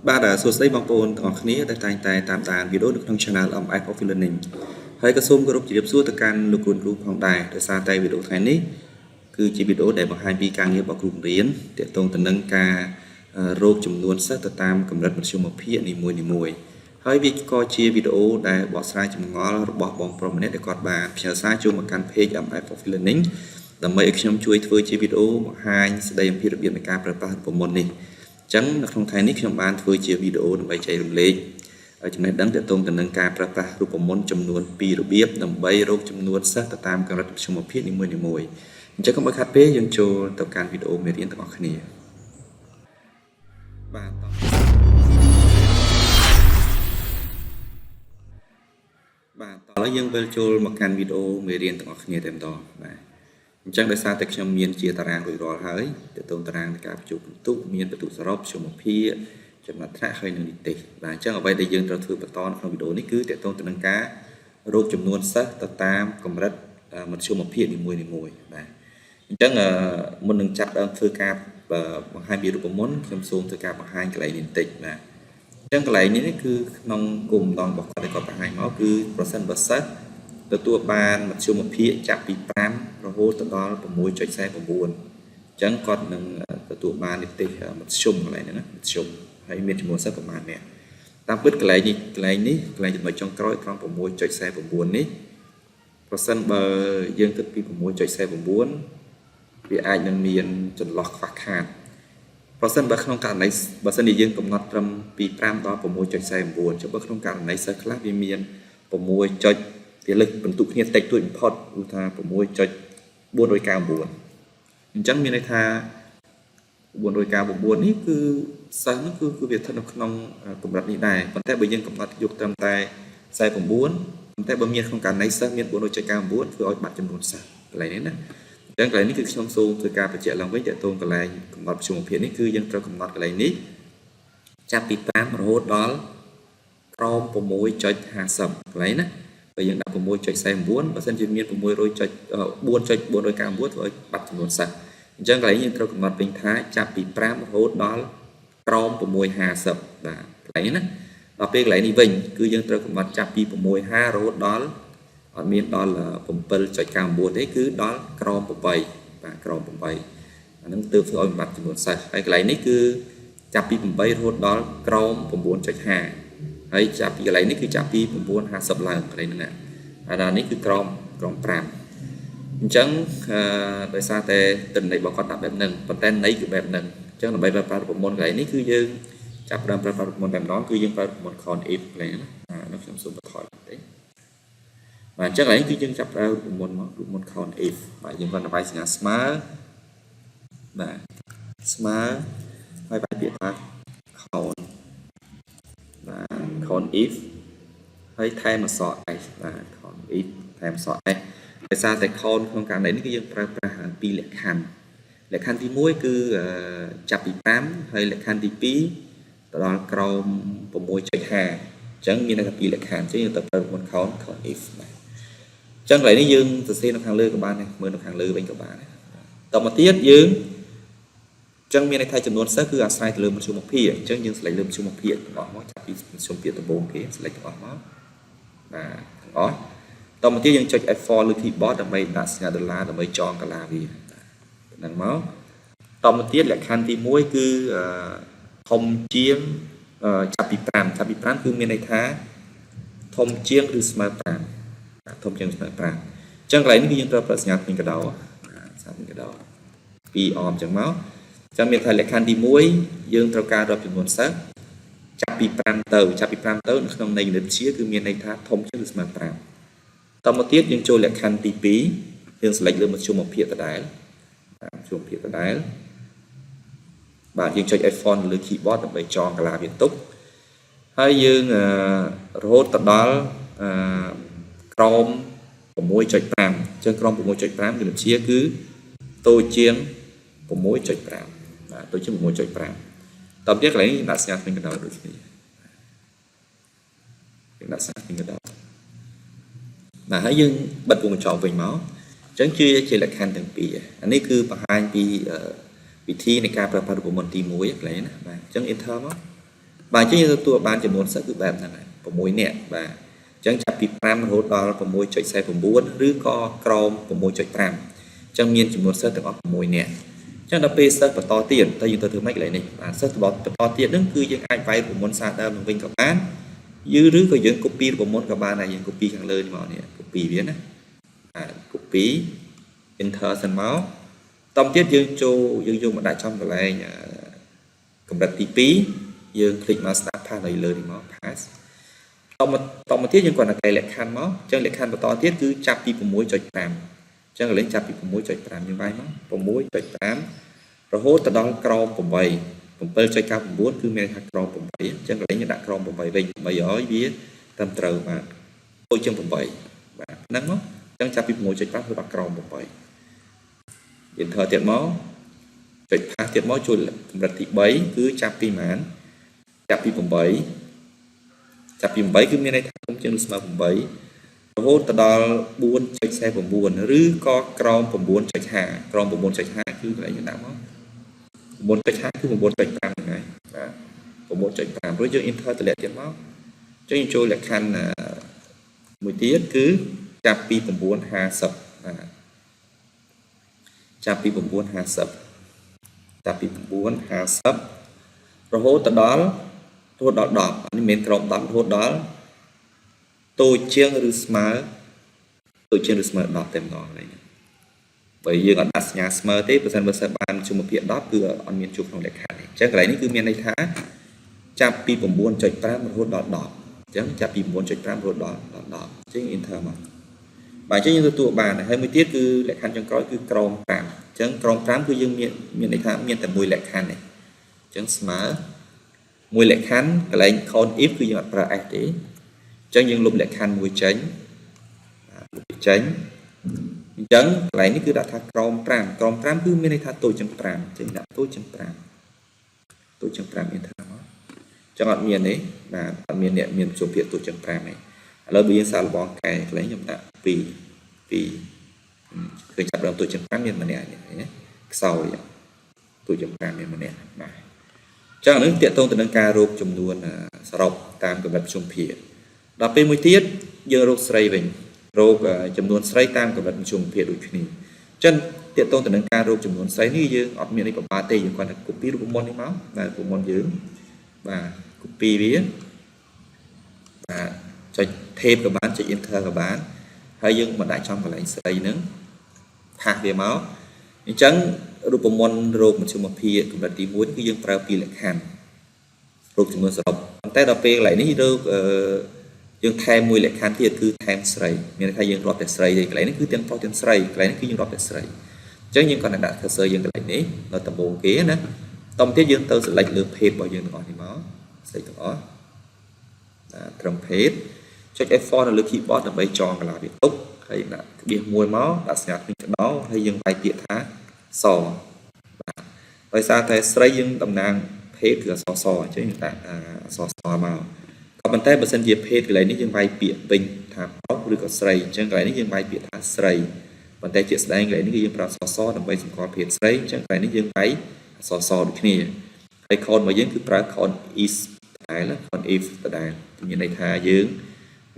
បាទសួស្តីបងប្អូនទាំងអស់គ្នាដែលតែងតែតាមដានវីដេអូនៅក្នុង Channel MF of Learning ហើយក៏សូមគោរពជម្រាបសួរទៅកាន់លោកគ្រូផងដែរដោយសារតែវីដេអូថ្ងៃនេះគឺជាវីដេអូដែលបង្ហាញពីការងាររបស់គ្រូបង្រៀនទាក់ទងទៅនឹងការរកចំនួនសិស្សទៅតាមកម្រិតមធ្យមភាគនីមួយៗហើយវាក៏ជាវីដេអូដែលបកស្រាយចម្ងល់របស់បងប្រុសម្នាក់ដែលគាត់បានផ្ញើសារចូលមកកាន់ Page MF of Learning ដើម្បីឲ្យខ្ញុំជួយធ្វើជាវីដេអូបង្ហាញស្ដីអំពីរបៀបនៃការប្រើប្រាស់ប្រព័ន្ធនេះចឹងនៅក្នុងថ្ងៃនេះខ្ញុំបានធ្វើជាវីដេអូដើម្បីចែករំលែកចំណេះដឹងទាក់ទងទៅនឹងការប្រើប្រាស់រូបមន្តចំនួន2របៀបដើម្បីរកចំនួនសិស្សទៅតាមកម្រិតមធ្យមភាពនីមួយៗអញ្ចឹងកុំឲ្យខាត់ពេលយើងចូលទៅកាន់វីដេអូមេរៀនទាំងអស់គ្នាបាទតោះឥឡូវយើងវិលចូលមកកាន់វីដេអូមេរៀនទាំងអស់គ្នាតែម្ដងបាទអញ្ចឹងដោយសារតែខ្ញុំមានជាតារាងរួចរាល់ហើយទាក់ទងតារាងនៃការបញ្ចូលពិន្ទុមានពិន្ទុសរុបជំភាគចំណាត់ថ្នាក់ហើយនិងនីតិបាទអញ្ចឹងអ្វីដែលយើងត្រូវធ្វើបន្តក្នុងវីដេអូនេះគឺទាក់ទងទៅនឹងការរកចំនួនសិស្សទៅតាមកម្រិតមធ្យមភាគនីមួយៗបាទអញ្ចឹងមុននឹងចាប់ដើមធ្វើការបង្ហាញពីរូបមន្តខ្ញុំសូមធ្វើការបង្ហាញកន្លែងនេះបន្តិចបាទអញ្ចឹងកន្លែងនេះគឺក្នុងគោលបំណងរបស់គាត់ដែលគាត់បង្ហាញមកគឺប្រសិនបើសិស្សទទួលបានមធ្យមភាគចាប់ពី5រហូតដល់ 6.49 អញ្ចឹងគាត់នឹងទទួលបាននីតិមធ្យមកន្លែងហ្នឹងណាមធ្យមហើយមានចំនួនសិស្សប្រមាណនេះតាមពិតកន្លែងចំណុចចុងក្រោយត្រង់ 6.49 នេះប្រសិនបើយើងគិតពី 6.49 វាអាចនឹងមានចន្លោះខ្វះខាតប្រសិនបើក្នុងករណីបើសិនជាយើងកំណត់ត្រឹមពី5ដល់ 6.49 ចុះបើក្នុងករណីសិស្សខ្លះវាមាន 6. វាលើកបន្ទុកគ្នាតិចតួចបំផុតគឺថា 6.499 អញ្ចឹងមានន័យថា 499 នេះគឺសិស្សនោះគឺវាស្ថិតនៅក្នុងកម្រិតនេះដែរប៉ុន្តែបើយើងកំណត់យកត្រឹមតែ49ប៉ុន្តែបើមានក្នុងករណីសិស្សមាន 4.99 ធ្វើឲ្យបាត់ចំនួនសិស្សកន្លែងនេះណាអញ្ចឹងកន្លែងនេះគឺខ្ញុំសូមធ្វើការបញ្ជាក់ឡើងវិញទាក់ទងកន្លែងកំណត់ប្រជុំភាពនេះគឺយើងត្រូវកំណត់កន្លែងនេះចាប់ពី5រហូតដល់ក្រោម 6.50 កន្លែងណាបើយើងដាក់ 6.49 បើសិនជាមាន 4.499 ធ្វើឲ្យបាត់ចំនួនសិស្សអញ្ចឹងកន្លែងយើងត្រូវកំណត់វិញថាចាប់ពី5រហូតដល់ក្រោម 650 បាទកន្លែងនេះណាដល់ពេលកន្លែងនេះវិញគឺយើងត្រូវកំណត់ចាប់ពី 650 រហូតដល់អត់មានដល់ 7.99 ទេគឺដល់ក្រោម 8 បាទក្រោម 8 អាហ្នឹងទើបធ្វើឲ្យបាត់ចំនួនសិស្សហើយកន្លែងនេះគឺចាប់ពី 8 រហូតដល់ក្រោម 9.5 ហើយចាប់ពីកន្លែងនេះគឺចាប់ពី 950 ឡើងកន្លែងហ្នឹងណាហើយដល់នេះគឺក្រោម 5 អញ្ចឹងដោយសារតែទិន្នន័យរបស់គាត់ដាក់បែបហ្នឹងប៉ុន្តែន័យគឺបែបហ្នឹងអញ្ចឹងដើម្បីប្រើប្រាស់ប្រព័ន្ធកន្លែងនេះគឺយើងចាប់ផ្ដើមប្រើប្រាស់ប្រព័ន្ធតែម្ដងគឺយើងប្រើប្រព័ន្ធ count if កន្លែងហ្នឹងខ្ញុំសូមបន្ថយបន្តិចបាទអញ្ចឹងកន្លែងគឺយើងចាប់ប្រើប្រព័ន្ធ count if បាទយើងគាត់បាយសញ្ញាស្មើបាទស្មើហើយបាយពាក្យថា count បាទ count if ហើយថែមអក្សរ s បាទ count if ថែមអក្សរ sដោយសារតែ count ក្នុងករណីនេះគឺយើងប្រើប្រាស់ពីរលក្ខខណ្ឌលក្ខខណ្ឌទី1គឺចាប់ពី5ហើយលក្ខខណ្ឌទី2ទៅដល់ក្រោម 6.50 អញ្ចឹងមានតែពីរលក្ខខណ្ឌអញ្ចឹងយើងទៅប្រើប្រព័ន្ធ count if បាទអញ្ចឹងកន្លែងនេះយើងសរសេរនៅខាងលើក៏បានដែរមើលនៅខាងលើវិញក៏បានដែរតមកទៀតយើងអញ្ចឹងមានន័យថាចំនួនសិស្សគឺអាស្រ័យទៅលើមធ្យមភាគអញ្ចឹងយើងសេលេគ្តលើមធ្យមភាគទាំងអស់មកចាប់ពីមធ្យមភាគដំបូងគេសេលេគ្តទាំងអស់មកបាទទាំងអស់តមកទៀតយើងចុច F4 លើ keyboard ដើម្បីដាក់សញ្ញាដុល្លារដើម្បីចងកាឡាវាហ្នឹងមកតមកទៀតលក្ខខណ្ឌទី1គឺធំជាងចាប់ពី5គឺមានន័យថាធំជាងឬស្មើ5ធំជាងស្មើ5អញ្ចឹងកន្លែងនេះគឺយើងត្រូវប្រើសញ្ញាពេញកដោសញ្ញាពេញកដោ2អមអញ្ចឹងមកអញ្ចឹងមានថាលក្ខខណ្ឌទី1យើងត្រូវការរាប់ចំនួនសិស្សចាប់ពី5ទៅនៅក្នុងន័យគណិតវិទ្យាគឺមានន័យថាធំជាងឬស្មើ5តមកទៀតយើងចូលលក្ខខណ្ឌទី2យើង select លើមធ្យមភាគដដែលមធ្យមភាគដដែលបាទយើងចុច F4 លើ keyboard ដើម្បីចងកាឡាវាទុកហើយយើងរហូតទៅដល់ក្រោម 6.5 អញ្ចឹងក្រោម 6.5 គណិតវិទ្យាគឺតូចជាង 6.5 បាទតូចជាង 6.5 តទៅទៀតកន្លែងនេះដាក់សញ្ញាពេញកណ្ដោដូចគ្នាយើងដាក់សញ្ញាពេញកណ្ដោបាទហើយយើងបិទវងចងវិញមកអញ្ចឹងជាលក្ខខណ្ឌទាំងពីរអានេះគឺបង្ហាញពីវិធីនៃការប្រើប្រាស់រូបមន្តទី1កន្លែងណាបាទអញ្ចឹង enter មក បាទចឹងយើងទទួលបានចំនួនសិស្សគឺបែបហ្នឹងហើយ6នាក់បាទចឹងចាប់ពី5រហូតដល់ 6.49 ឬក៏ក្រោម 6.5 ចឹងមានចំនួនសិស្សទាំងអស់6នាក់ចឹងដល់ពេលសិស្សបន្តទៀតតើយើងទៅធ្វើម៉េចកន្លែងនេះបាទសិស្សបន្តទៀតហ្នឹងគឺយើងអាចវាយប្រព័ន្ធសារដើមនឹងវិញក៏បានឬក៏យើង copy ប្រព័ន្ធក៏បានដែរយើង copy ខាងលើនេះមកនេះ copy វាណាបាទ copy enter សិនមកតទៅទៀតយើងចូលយើងយកមកដាក់ចំកន្លែងកម្រិតទី2យើងคลิกមក start pass នៅលើនេះមក pass តមកទៀតយើងគាត់តែកែលក្ខខណ្ឌមកអញ្ចឹងលក្ខខណ្ឌបន្តទៀតគឺចាប់ពី 6.5 អញ្ចឹងកន្លែងចាប់ពី 6.5 យើងវាយមក 6.5 រហូតទៅដល់ក្រោម 8 7.99 គឺមានន័យថាក្រោម 8 អញ្ចឹងកន្លែងយើងដាក់ក្រោម 8 វិញដើម្បីឲ្យវាត្រឹមត្រូវបាទដូចជាង 8 បាទហ្នឹងមកអញ្ចឹងចាប់ពី 6.5 ទៅដល់ក្រោម 8 យើងធ្វើទៀតមកចុច pass ទៀតមកចូលកម្រិតទី3គឺចាប់ពីប៉ុន្មានចាប់ពី 8 ចាប់ពី 8 គឺមានន័យថាខ្ញុំជាងឬស្មើ 8 រហូតទៅដល់ 4.49 ឬក៏ក្រោម 9.5 ក្រោម 9.5 គឺកន្លែងយើងដាក់មក 9.5 គឺ 9.5 ហ្នឹងហើយបាទ 9.5 រួចយើង enter តម្លាក់ទៀតមកអញ្ចឹងយើងចូលលក្ខខណ្ឌមួយទៀតគឺចាប់ពី 9.50 បាទចាប់ពី 9.50 ចាប់ពី 9.50 រហូតទៅដល់ 10 នេះមានក្រោម 10 រហូតដល់តូចជាងឬស្មើតូចជាងឬស្មើ 10 តែម្ដងនេះបើយើងអត់ដាក់សញ្ញាស្មើទេបើសិនបើសិនបានជុំភាគ 10 គឺអត់មានជួបក្នុងលក្ខខណ្ឌនេះអញ្ចឹងកន្លែងនេះគឺមានន័យថាចាប់ពី 9.5 រហូតដល់ 10 អញ្ចឹងចាប់ពី 9.5 រហូតដល់ 10 អញ្ចឹង enter មកបាទអញ្ចឹងយើងទទួលបានហើយមួយទៀតគឺលក្ខខណ្ឌចុងក្រោយគឺក្រោម 5 អញ្ចឹងក្រោម 5 គឺយើងមានន័យថាមានតែមួយលក្ខខណ្ឌនេះអញ្ចឹងស្មើមួយលក្ខខណ្ឌកន្លែង count if គឺយើងអត់ប្រើ s ទេអញ្ចឹងយើងលុបលក្ខខណ្ឌមួយចេញលុបចេញអញ្ចឹងកន្លែងនេះគឺដាក់ថាក្រោម 5 ក្រោម 5 គឺមានន័យថាតូចជាង 5 អញ្ចឹងដាក់តូចជាង 5 តូចជាង 5 enter មកអញ្ចឹងអត់មានទេបាទអត់មានអ្នកមានជួបភាគតូចជាង 5 ទេឥឡូវបើយើងសាកល្បងកែកន្លែងខ្ញុំដាក់ 2 ឃើញចាប់ដើមតូចជាង 5 មានម្នាក់នេះណាខ្សោយតូចជាង 5 មានម្នាក់បាទអញ្ចឹងអានេះតកតងទៅនឹងការរកចំនួនសរុបតាមកម្រិតប្រជុំភាគដល់ពេលមួយទៀតយើងរកស្រីវិញរកចំនួនស្រីតាមកម្រិតប្រជុំភាគដូចគ្នាអញ្ចឹងតកតងទៅនឹងការរកចំនួនស្រីនេះយើងអត់មានអីពិបាកទេយើងគាត់តែ copy រូបមន្តនេះមកបាទរូបមន្តយើងបាទ copy វាបាទចុច tab ក៏បានចុច enter ក៏បានហើយយើងមកដាក់ចំកន្លែងស្រីហ្នឹងផាសវាមកអញ្ចឹងរូបមន្តរោគមជ្ឈមភាគកម្រិតទី1គឺយើងប្រើពីលក្ខខណ្ឌរោគចំនួនសរុបប៉ុន្តែដល់ពេលកន្លែងនេះរោគយើងថែមមួយលក្ខខណ្ឌទៀតគឺថែមស្រីមានន័យថាយើងរាប់តែស្រីទេកន្លែងនេះគឺទាំងប្រុសទាំងស្រីកន្លែងនេះគឺយើងរាប់តែស្រីអញ្ចឹងយើងគាត់ដាក់ cursor យើងកន្លែងនេះនៅដំបូងគេណាតទៅទៀតយើងទៅ select លើ page របស់យើងទាំងអស់នេះមក select ទាំងអស់ត្រឹម page ចុច F4 នៅលើ keyboard ដើម្បីចងកន្លែងវាទុកហើយដាក់ក្បៀសមួយមកដាក់សញ្ញាភ្នែកកដោហើយយើងវាយពាក្យថាសបាទដោយសារតែស្រីយើងតំណាងភេទគឺអក្សរសអញ្ចឹងយើងដាក់អក្សរសមកក៏ប៉ុន្តែបើសិនជាភេទកន្លែងនេះយើងវាយពាក្យវិញថាប្រុសឬក៏ស្រីអញ្ចឹងកន្លែងនេះយើងវាយពាក្យថាស្រីប៉ុន្តែជាស្ដែងកន្លែងនេះគឺយើងប្រើអក្សរសដើម្បីសម្គាល់ភេទស្រីអញ្ចឹងកន្លែងនេះយើងវាយអក្សរសដូចគ្នាហើយ code របស់យើងគឺប្រើ code is ដែរ code if ដែរមានន័យថាយើង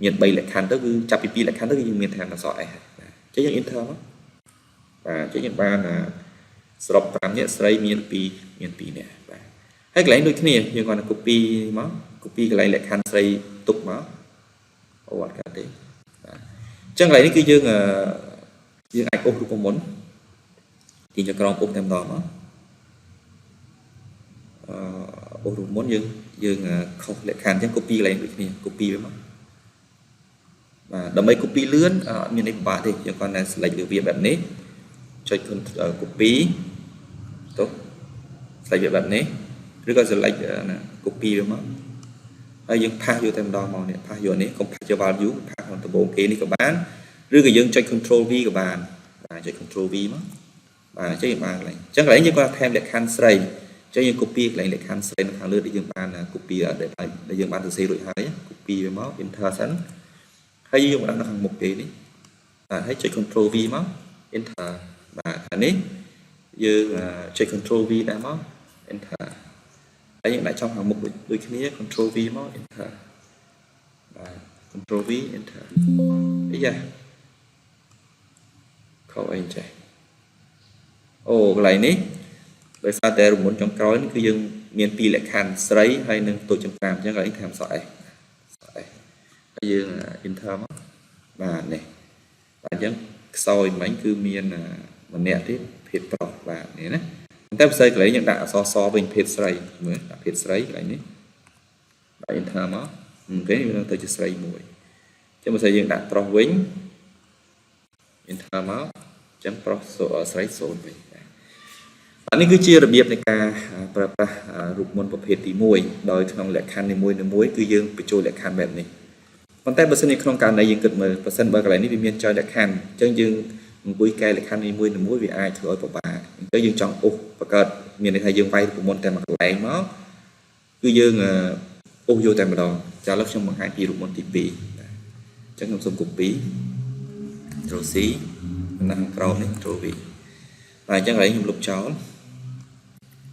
មាន3លក្ខខណ្ឌទៅគឺចាប់ពី2លក្ខខណ្ឌទៅគឺយើងមានថាអក្សរ S អញ្ចឹងយើង enter មកបាទអញ្ចឹងយើងបានសរុប5នាក់ស្រីមាន2នាក់បាទហើយកន្លែងដូចគ្នាយើងគាត់ copy មក copy កន្លែងលក្ខខណ្ឌស្រីទុកមកអូអត់កើតទេបាទអញ្ចឹងកន្លែងនេះគឺយើងអាចអុសរូបមន្តទីចក្រមអុសតែម្ដងមកអុសរូបមន្តយើងខុសលក្ខខណ្ឌអញ្ចឹង copy កន្លែងដូចគ្នា copy វាមកបាទដើម្បី copy លឿនអត់មានអីពិបាកទេយើងគាត់តែ select លើវាបែបនេះចុច copy ទៅ select វាបែបនេះឬក៏ select copy វាមកហើយយើងផាសយកតែម្ដងមកនេះផាសយកនេះកុំផាសយក value ផាសក្នុងដំបូងគេនេះក៏បានឬក៏យើងចុច control V ក៏បានបាទចុច control V មកបាទអញ្ចឹងយើងបានកន្លែងអញ្ចឹងកន្លែងយើងគាត់ថែមលក្ខខណ្ឌស្រីអញ្ចឹងយើង copy កន្លែងលក្ខខណ្ឌស្រីនៅខាងលើដែលយើងបាន copy ដែលយើងបានសរសេររួចហើយ copy វាមក enter សិនហើយយើងមកដាក់នៅខាងមុខគេនេះបាទហើយចុច control V មក enter បាទអានេះយើងចុច control V ដែរមក enter ហើ lại những lại trong hàng mục đôi khi control V mà enter control V enter bây giờ khâu anh chạy cái này níដោយសារតែរមុនចុងក្រោយនេះគឺយើងមានពីរលក្ខខណ្ឌស្រីហើយនិងតូចជាង5អញ្ចឹងកន្លែងតាមសក់ឯងហើយយើង enter មកបាទនេះបាទអញ្ចឹងខ្សោយមិញគឺមានម្នាក់ទៀតភេទប្រុសបាទនេះណាតែផ្សេងកន្លែងយើងដាក់អក្សរសវិញភេទស្រីមើលដាក់ភេទស្រីកន្លែងនេះដាក់ enter មកគេវាទៅជាស្រីមួយអញ្ចឹងបើស្អីយើងដាក់ប្រុសវិញ enter មកអញ្ចឹងប្រុសស្រី0វិញនេះគឺជារបៀបនៃការប្រើប្រាស់រូបមន្តប្រភេទទី1ដោយក្នុងលក្ខខណ្ឌនីមួយៗគឺយើងបញ្ចូលលក្ខខណ្ឌបែបនេះប៉ុន្តែបើសិនជាក្នុងករណីយើងគិតមើលបើសិនបើកន្លែងនេះវាមានចុយលក្ខខណ្ឌអញ្ចឹងយើងអង្គុយកែលក្ខខណ្ឌនីមួយៗវាអាចធ្វើឲ្យពិបាកអញ្ចឹងយើងចង់បង្កើតមានន័យថាយើងវាយរូបមន្តតែមួយកន្លែងមកគឺយើងយកតែម្ដងចាឥឡូវខ្ញុំបង្ហាញពីរូបមន្តទី2អញ្ចឹងខ្ញុំសូម copy Ctrl C និងក្រោមនេះ Ctrl V ហើយអញ្ចឹងហើយខ្ញុំលុបចោល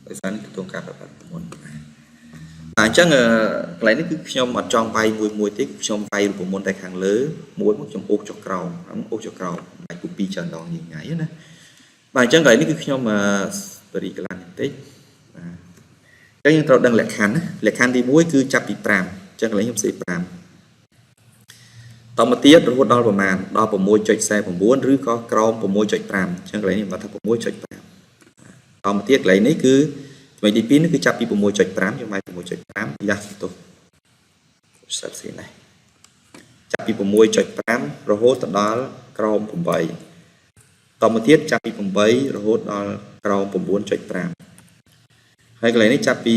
ដោយសារនេះទទួលការប្រព័ន្ធប្រព័ន្ធអញ្ចឹងកន្លែងនេះគឺខ្ញុំអត់ចង់វាយមួយទេខ្ញុំវាយរូបមន្តតែខាងលើមួយមកខ្ញុំអូសចុះក្រោមអូសចុះក្រោមអាចគូពីច្រើនដងញ៉ៃណាបាទអញ្ចឹងកន្លែងនេះគឺខ្ញុំបរិយាកាសបន្តិចបាទអញ្ចឹងយើងត្រូវដឹងលក្ខខណ្ឌណាលក្ខខណ្ឌទី1គឺចាប់ពី5អញ្ចឹងកន្លែងខ្ញុំសេ5តមកទៀតរហូតដល់ប្រមាណដល់ 6.49 ឬក៏ក្រោម 6.5 អញ្ចឹងកន្លែងនេះបើថា 6.5 តមកទៀតកន្លែងនេះគឺថ្មីទី2នេះគឺចាប់ពី 6.5 យើងមក 6.5 យ៉ាទៅសិតស៊ីនេះចាប់ពី 6.5 រហូតដល់ក្រោម 8 តមកទៀតចាប់ពី 8 រហូតដល់ក្រោម 9.5 ហើយកន្លែងនេះចាប់ពី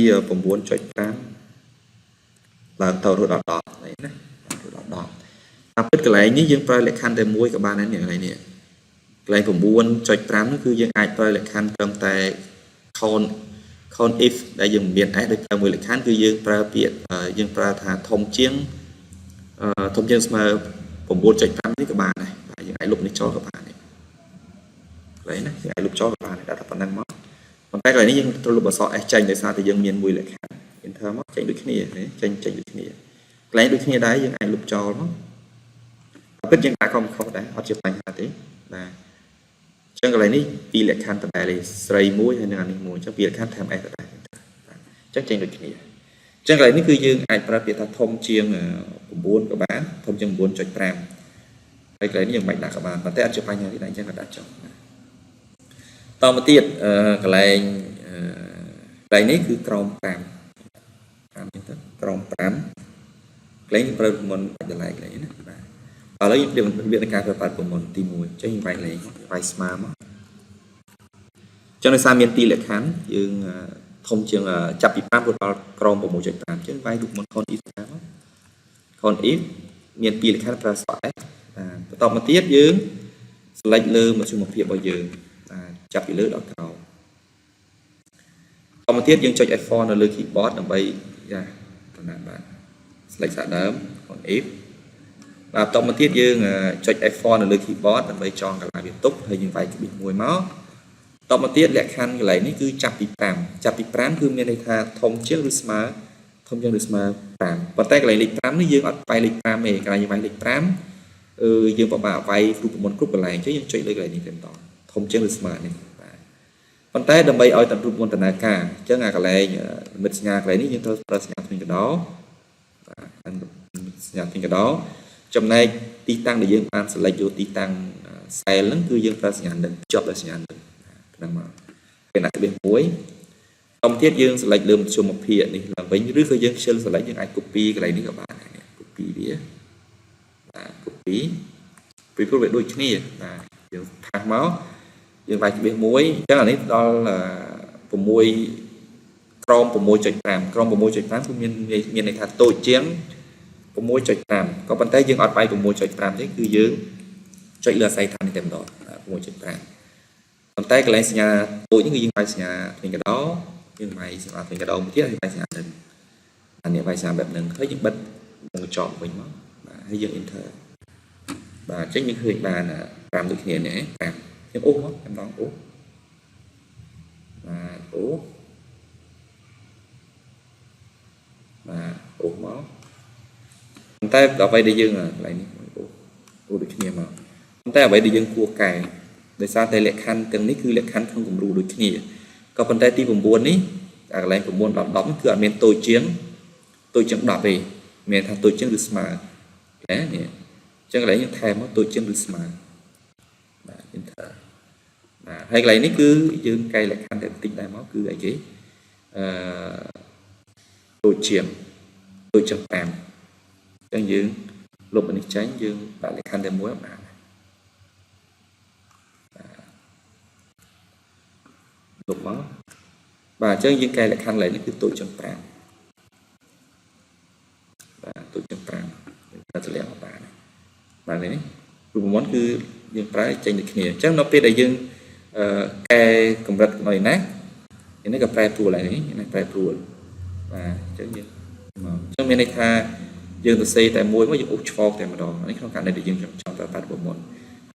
9.5 ឡើងទៅរហូតដល់ 10 នេះណារហូតដល់ 10តាមពិតកន្លែងនេះយើងប្រើលក្ខខណ្ឌតែមួយក៏បានដែរនេះកន្លែងនេះកន្លែង 9.5 នោះគឺយើងអាចប្រើលក្ខខណ្ឌត្រឹមតែ count if ដែលយើងមាន s ដោយប្រើមួយលក្ខខណ្ឌគឺយើងប្រើពាក្យយើងប្រើថាធំជាងស្មើ 9.5 នេះក៏បានដែរបាទយើងអាចលុបនេះចោលក៏បានដែរកន្លែងណាយើងអាចលុបចោលក៏បានដែរតែប៉ុណ្្នឹងមកប៉ុន្តែកន្លែងនេះយើងត្រូវលុបអក្សរ s ចេញដោយសារតែយើងមានមួយលក្ខខណ្ឌ enter មកចេញដូចគ្នាចេញដូចគ្នាកន្លែងដូចគ្នាដែរយើងអាចលុបចោលមកពិតយើងដាក់ខុសដែរអត់ជាបញ្ហាទេបាទអញ្ចឹងកន្លែងនេះពីរលក្ខខណ្ឌដដែលស្រីមួយហើយនិងអានេះមួយអញ្ចឹងពីរលក្ខខណ្ឌតាម S ដដែលអញ្ចឹងចេញដូចគ្នាអញ្ចឹងកន្លែងនេះគឺយើងអាចប្រើពាក្យថាធំជាង 9 ក៏បានធំជាង 9.5 ហើយកន្លែងនេះយើងមិនដាក់ក៏បានប៉ុន្តែអត់ជាបញ្ហាទេអញ្ចឹងក៏ដាក់ចុះតមកទៀតកន្លែងនេះគឺក្រោម 5 អញ្ចឹងទៅក្រោម 5 កន្លែងប្រើមុនបាច់ដដែលកន្លែងណាបាទឥឡូវយើងរៀបរបៀបនៃការប្រើប្រាស់ប្រព័ន្ធទី1អញ្ចឹងយើងវាយលេខវាយស្មើមកអញ្ចឹងដោយសារមានពីរលក្ខខណ្ឌយើងធំជាងចាប់ពី5រហូតដល់ក្រោម 6.5 អញ្ចឹងវាយរូបមន្ត count if តាម count if មានពីរលក្ខខណ្ឌប្រើស្វ័យបន្តមកទៀតយើង select លើមធ្យមភាពរបស់យើងចាប់ពីលើដល់ក្រោមបន្តមកទៀតយើងចុច F4 នៅលើ keyboard ដើម្បីតំណាងបាទ select សាកដើម count if បាទបន្តមកទៀតយើងចុច F4 នៅលើ keyboard ដើម្បីចងកន្លែងវាទុកហើយយើងវាយក្បិចមួយមកតមកទៀតលក្ខខណ្ឌកន្លែងនេះគឺចាប់ពី 5 ចាប់ពី 5 គឺមានន័យថាធំជាងឬស្មើ 5 ប៉ុន្តែកន្លែងលេខ 5 នេះយើងអត់វាយលេខ 5 ទេកន្លែងយើងវាយលេខ 5យើងពិបាកវាយរូបមន្តគ្រប់កន្លែងអញ្ចឹងយើងចុចលើកន្លែងនេះតែម្ដងធំជាងឬស្មើនេះបាទប៉ុន្តែដើម្បីឲ្យតែរូបមន្តដំណើរការអញ្ចឹងអាកន្លែងនិមិត្តសញ្ញាកន្លែងនេះយើងត្រូវប្រើសញ្ញាផ្សេងកដោបាទសញ្ញាផ្សេងកដោចំណែកទីតាំងដែលយើងបាន select យកទីតាំង cell ហ្នឹងគឺយើងប្រើសញ្ញានឹងជាប់ដោយសញ្ញានឹងហ្នឹងមកពេលដាក់ក្បៀសមួយតទៀតយើង select លើមធ្យមភាពនេះឡើងវិញឬក៏យើងខ្ជិល select យើងអាច copy កន្លែងនេះក៏បានដែរ copy វាបាទ copy ពីព្រោះវាដូចគ្នាបាទយើងផាសមកយើងវាយក្បៀសមួយអញ្ចឹងអានេះដល់6ក្រោម 6.5 ក្រោម 6.5 គឺមានន័យថាតូចជាង 6.5 ក៏ប៉ុន្តែយើងអត់វាយ 6.5 ទេគឺយើងចុចលើអាស័យដ្ឋាននេះតែម្ដង 6.5 ប៉ុន្តែកន្លែងសញ្ញាតូចនេះគឺយើងវាយសញ្ញាផ្សេងកដោយើងវាយសញ្ញាផ្សេងកដោមួយទៀតហើយវាយសញ្ញានឹងអានេះវាយសញ្ញាបែបហ្នឹងហើយយើងបិទមកចប់វិញមកបាទហើយយើង enter បាទអញ្ចឹងយើងឃើញបាន5ដូចគ្នានេះ5ខ្ញុំអូសមកតែម្ដងអូសបាទអូស អូមកប៉ុន្តែដល់ពេលដែលយើងកន្លែងនេះអូដូចគ្នាមកប៉ុន្តែអ្វីដែលយើងគួរកែដោយសារតែលក្ខខណ្ឌទាំងនេះគឺលក្ខខណ្ឌក្នុងគំរូដូចគ្នាក៏ប៉ុន្តែទី9នេះកន្លែង9 10 10គឺអត់មានតូចជាង10ទេមានថាតូចជាងឬស្មើណានេះអញ្ចឹងកន្លែងយើងថែមមកតូចជាងឬស្មើបាទ enter បាទហើយកន្លែងនេះគឺយើងកែលក្ខខណ្ឌតែបន្តិចដែរមកគឺអីគេតូចជាង5អញ្ចឹងយើងលុបអានេះចេញយើងដាក់លក្ខខណ្ឌតែមួយបានលុបមកបាទអញ្ចឹងយើងកែលក្ខខណ្ឌកន្លែងនេះគឺតូចជាង5បាទតូចជាង5យើងប្រើទម្លាក់មកបានបាទនេះរូបមន្តគឺយើងប្រើចេញដូចគ្នាអញ្ចឹងនៅពេលដែលយើងកែកម្រិតនៅណានេះក៏ប្រែប្រួលដែរនេះប្រែប្រួលបាទអញ្ចឹងយើងមកអញ្ចឹងមានន័យថាយើងទៅសេតែមួយមកយើងអូសឆ្វោកតែម្ដងនេះក្នុងករណីដែលយើងចង់ប្រើបាត់រូបមន្ត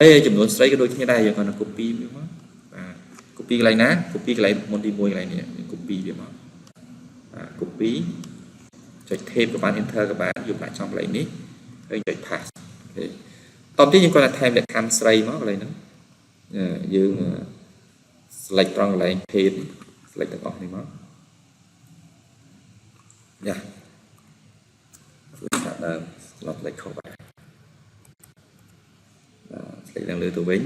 ហើយចំនួនស្រីក៏ដូចគ្នាដែរយើងគាត់នឹង copy វាមកបាទ copy កន្លែងណា copy កន្លែងមុនទី1កន្លែងនេះ copy វាមកបាទ copy ចុច tab ក៏បាន enter ក៏បានយកដាក់ចំកន្លែងនេះហើយចុច pass តោះទៀតយើងគាត់ថាថែមលក្ខខណ្ឌស្រីមកកន្លែងហ្នឹងយើង select ត្រង់កន្លែង page select ទាំងអស់នេះមកយ៉ាដាក់ដើម slot លេខខុសបាទ select ឡើងលើទៅវិញ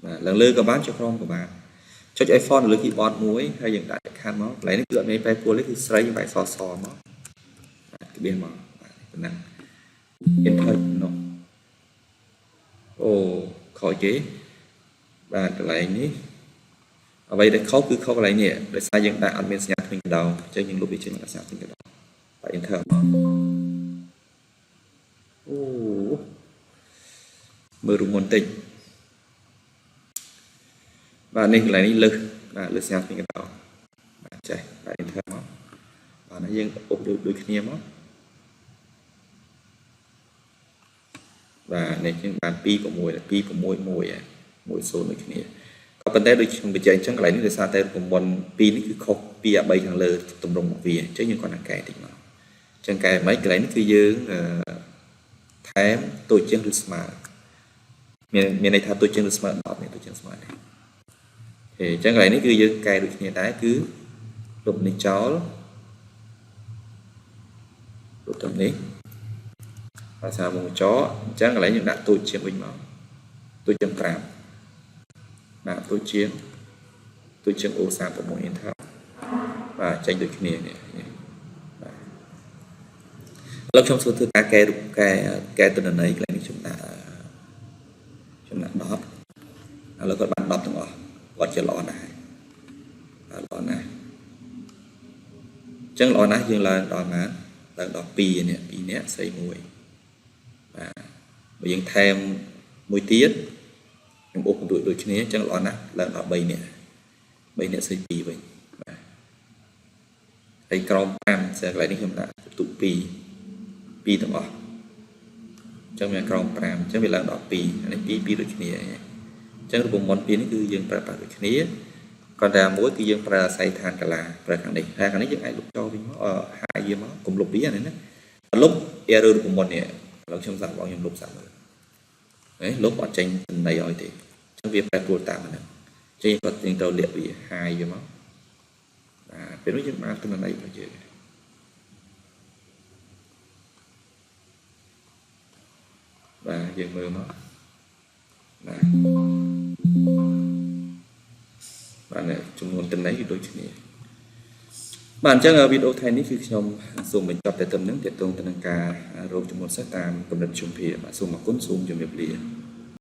បាទឡើងលើក៏បានចុចក្រោមក៏បានចុច F4 នៅលើ keyboard មួយហើយយើងដាក់លក្ខខណ្ឌមកកន្លែងនេះគឺអត់មានប្រែប្រួលទេគឺស្រីយើងបែកសមកបាទក្បៀសមកបាទប៉ុណ្ណឹង enter នោះអូខុសគេបាទកន្លែងនេះអ្វីដែលខុសគឺខុសកន្លែងនេះដោយសារយើងដាក់អត់មានសញ្ញាថ្មីកណ្ដោអញ្ចឹងយើងលុបវាចេញមកដាក់សញ្ញាថ្មីកណ្ដោបាទ enter មកអូមើលរូបមន្តតិចបាទនេះកន្លែងនេះលើសបាទលើសសញ្ញាថ្មីកណ្ដោបាទចេះបាទ enter មកបាទយើងអុបដូចគ្នាមកបាទនេះយើងបាន2 6 2 6 1 10ដូចគ្នាក៏ប៉ុន្តែដូចខ្ញុំបញ្ជាក់អញ្ចឹងកន្លែងនេះដោយសារតែប្រព័ន្ធ2នេះគឺខុសពីអា3ខាងលើតម្រង់របស់វាអញ្ចឹងយើងគាត់នឹងកែតិចមកអញ្ចឹងកែមិនកន្លែងនេះគឺយើងថែមតូចជាងឬស្មើមានន័យថាតូចជាងឬស្មើ10នេះតូចជាងស្មើនេះអញ្ចឹងកន្លែងនេះគឺយើងកែដូចគ្នាដែរគឺលុបនេះចោលលុបទៅនេះភាសាវងចអញ្ចឹងកន្លែងយើងដាក់តូចជាងវិញមកតូចជាង5បាទតូចជាង O36 enter បាទចេញដូចគ្នានេះបាទឥឡូវខ្ញុំធ្វើការកែរូបកែទិន្នន័យកន្លែងនេះខ្ញុំដាក់10ឥឡូវគាត់បាន10ទាំងអស់គាត់ជាល្អណាស់ល្អណាស់អញ្ចឹងល្អណាស់យើងឡើងដល់ណាឡើងដល់2នេះ2នាក់ស្រី1បាទបើយើងថែមមួយទៀតខ្ញុំអូសបន្ទួយដូចគ្នាអញ្ចឹងល្អណាស់ឡើងដល់3នាក់ស្រី2វិញបាទហើយក្រោម5ស្អាកន្លែងនេះខ្ញុំដាក់បន្ទុក2ទាំងអស់អញ្ចឹងមានក្រោម5អញ្ចឹងវាឡើងដល់2អានេះ2ដូចគ្នាអញ្ចឹងរូបមន្ត2នេះគឺយើងប្រើប្រាស់ដូចគ្នាcòn ra muối cái dương pra xây than cả là pra khẳng định ra khẳng định những ai lúc cho vì nó hai dương nó cùng lục bí này nè lúc error của mình nèเราtrong dạng bao nhiêu lục giảm đấy lúc bọn tranh này rồi thì trong việc phải buộc tạm này trên vật tiền tàu liệt vì hai dương máu phải nói những mà từ này là gì và dương mơ máu bạn này chúng muốn tin lấy thì đôi chuyện này bạn chắc ở video thay ní khi trong dùng mình tập để tâm nâng tiệt tông tên ca rồi chúng muốn xét tam cầm định chung phía mà dùng mà cuốn xuống cho việc liền